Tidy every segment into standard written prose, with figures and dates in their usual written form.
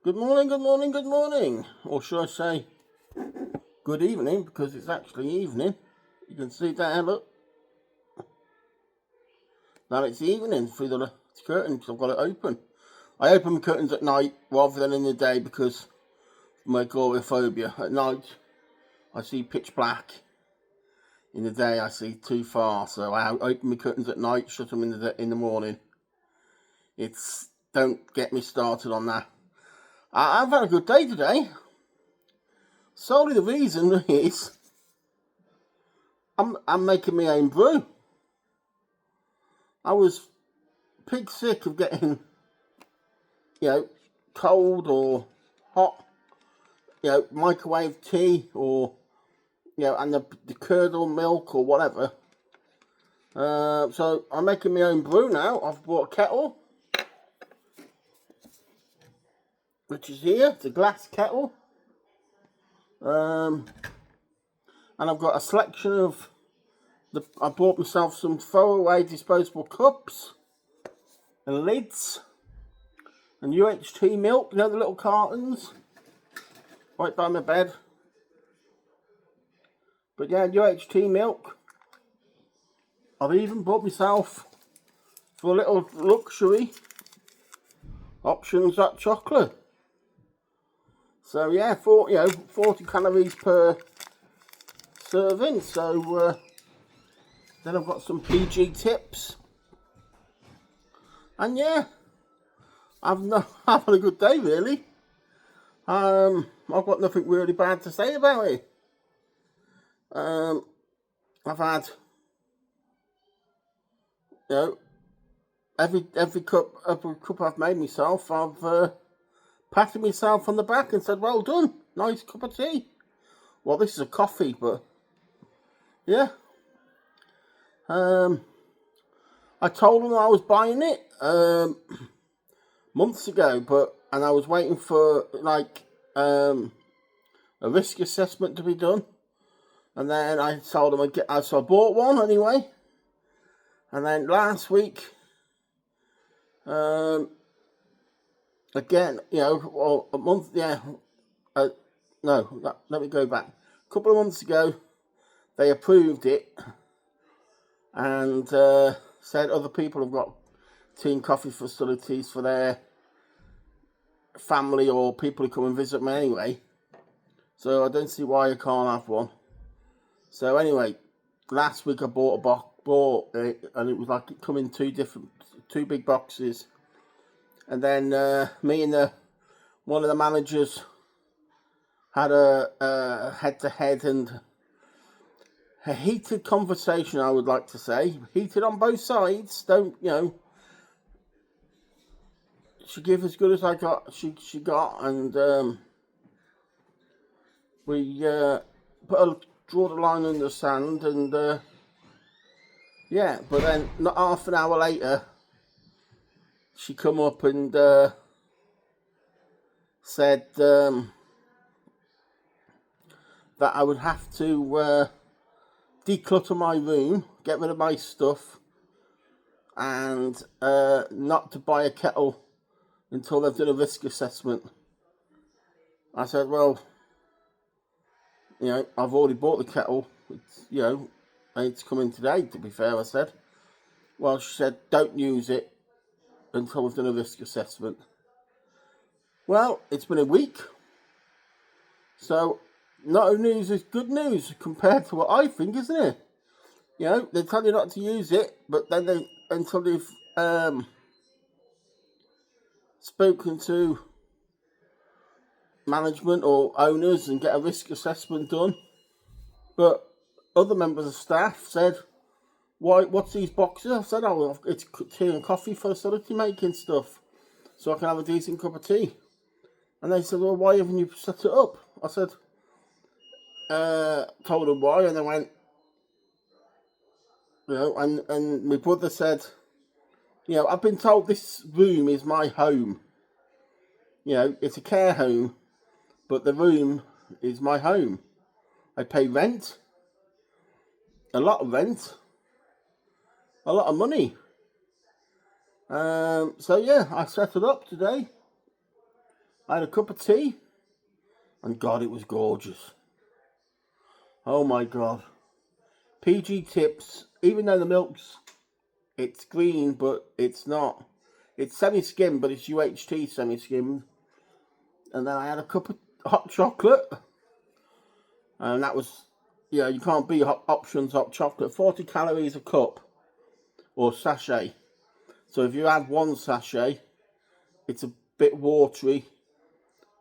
Good morning, good morning, good morning. Or should I say good evening, because it's actually evening. You can see there, look. Now it's evening through the curtain because I've got it open. I open my curtains at night rather than in the day because of my agoraphobia. At night, I see pitch black. In the day, I see too far. So I open my curtains at night, shut them in the morning. Don't get me started on that. I've had a good day today. Solely the reason is I'm making my own brew. I was pig sick of getting, cold or hot, microwave tea or, and the curdle milk or whatever. So I'm making my own brew now. I've bought a kettle, which is here. It's a glass kettle. And I've got a selection of I bought myself some throwaway disposable cups and lids and UHT milk, the little cartons right by my bed. But yeah, UHT milk. I've even bought myself, for a little luxury, Options hot chocolate. So yeah, 40 calories per serving. So then I've got some PG tips. And yeah, I've having a good day really. I've got nothing really bad to say about it. I've had, every cup I've made myself, I've patted myself on the back and said, well done, nice cup of tea. Well, this is a coffee, but yeah. I told them I was buying it months ago, and I was waiting for a risk assessment to be done, and then I told them so I bought one anyway, and then last week, again, a month, let me go back. A couple of months ago, they approved it and said other people have got tea and coffee facilities for their family or people who come and visit me anyway. So I don't see why I can't have one. So anyway, last week I bought it, and it was like it come in two big boxes. And then me and one of the managers had a head-to-head and a heated conversation, I would like to say. Heated on both sides. She gave as good as I got. She got, and we draw the line in the sand, and but then not half an hour later, she come up and said that I would have to declutter my room, get rid of my stuff, and not to buy a kettle until they've done a risk assessment. I said, well, I've already bought the kettle. It's coming today, to be fair, I said. Well, she said, don't use it until we've done a risk assessment. Well, it's been a week. So, no news is good news compared to what I think, isn't it? They tell you not to use it, but then until they've spoken to management or owners and get a risk assessment done. But other members of staff said, what's these boxes? I said, it's tea and coffee facility making stuff, so I can have a decent cup of tea. And they said, well, why haven't you set it up? I said, told them why, and they went, and my brother said, I've been told this room is my home. It's a care home, but the room is my home. I pay rent, a lot of rent, a lot of money. So yeah, I set it up today. I had a cup of tea, and God, it was gorgeous. Oh my God. PG Tips, even though the milk's, it's green, but it's not. It's semi-skimmed, but it's UHT semi-skimmed. And then I had a cup of hot chocolate. And that was, you know, you can't beat Options hot chocolate. 40 calories a cup, or sachet. So if you add one sachet, it's a bit watery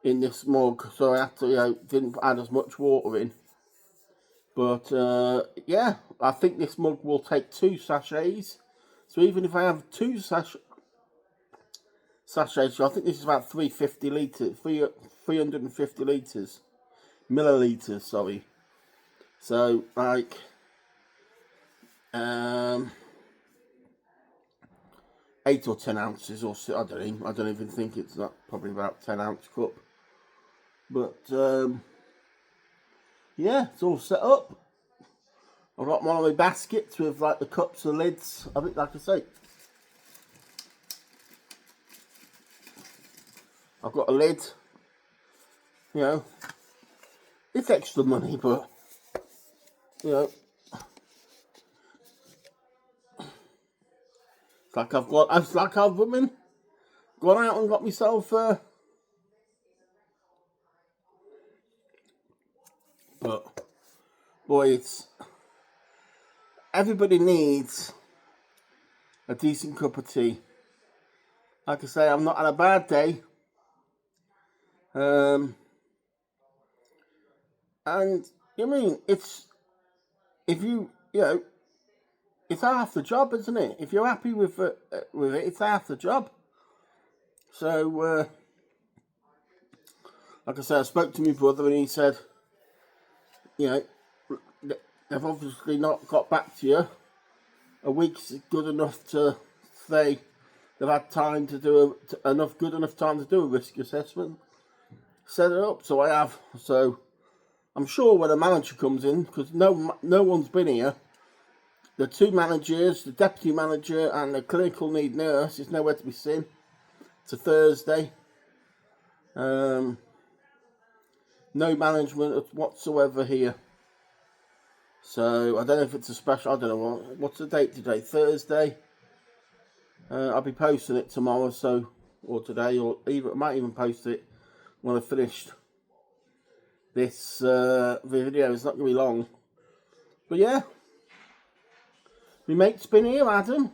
in this mug. So I had to, you know, didn't add as much water in. But yeah, I think this mug will take 2 sachets. So even if I have 2 sachets, so I think this is about 350 litres, 350 litres, millilitres, sorry. So like, 8 or 10 ounces, or I don't even think it's that, probably about 10-ounce cup. But yeah, it's all set up. I've got one of my baskets with like the cups and lids. I think, like I say, I've got a lid. You know, it's extra money, but you know, it's like I've women gone out and got myself. But boy, it's everybody needs a decent cup of tea. Like I say, I'm not had a bad day. And you mean it's, if you know, it's half the job, isn't it? If you're happy with it, it's half the job. So like I said, I spoke to my brother and he said, you know, they've obviously not got back to you. A week's good enough to say they've had time to do good enough time to do a risk assessment. Set it up, so I have. So I'm sure when a manager comes in, because no one's been here, the 2 managers, the deputy manager and the clinical lead nurse, is nowhere to be seen. It's a Thursday. No management whatsoever here. So I don't know if it's a special. I don't know what's the date today. Thursday. I'll be posting it tomorrow, or today, or I might even post it when I've finished this video. It's not going to be long. But yeah, my mate's been here, Adam.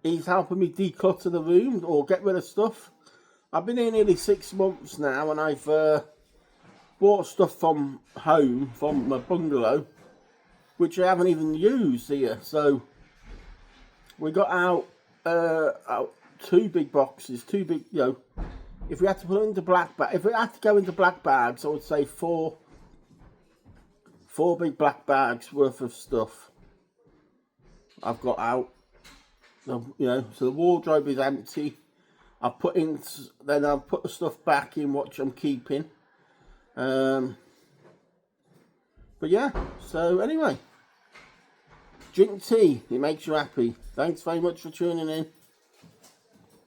He's helping me declutter the room or get rid of stuff. I've been here nearly 6 months now, and I've bought stuff from home, from my bungalow, which I haven't even used here. So we got out 2 big boxes, 2 big, you know, if we had to put into black bag, if we had to go into black bags, I would say 4 big black bags worth of stuff I've got out. So, you know, so the wardrobe is empty. Then I've put the stuff back in which I'm keeping. But yeah, so anyway, drink tea, it makes you happy. Thanks very much for tuning in.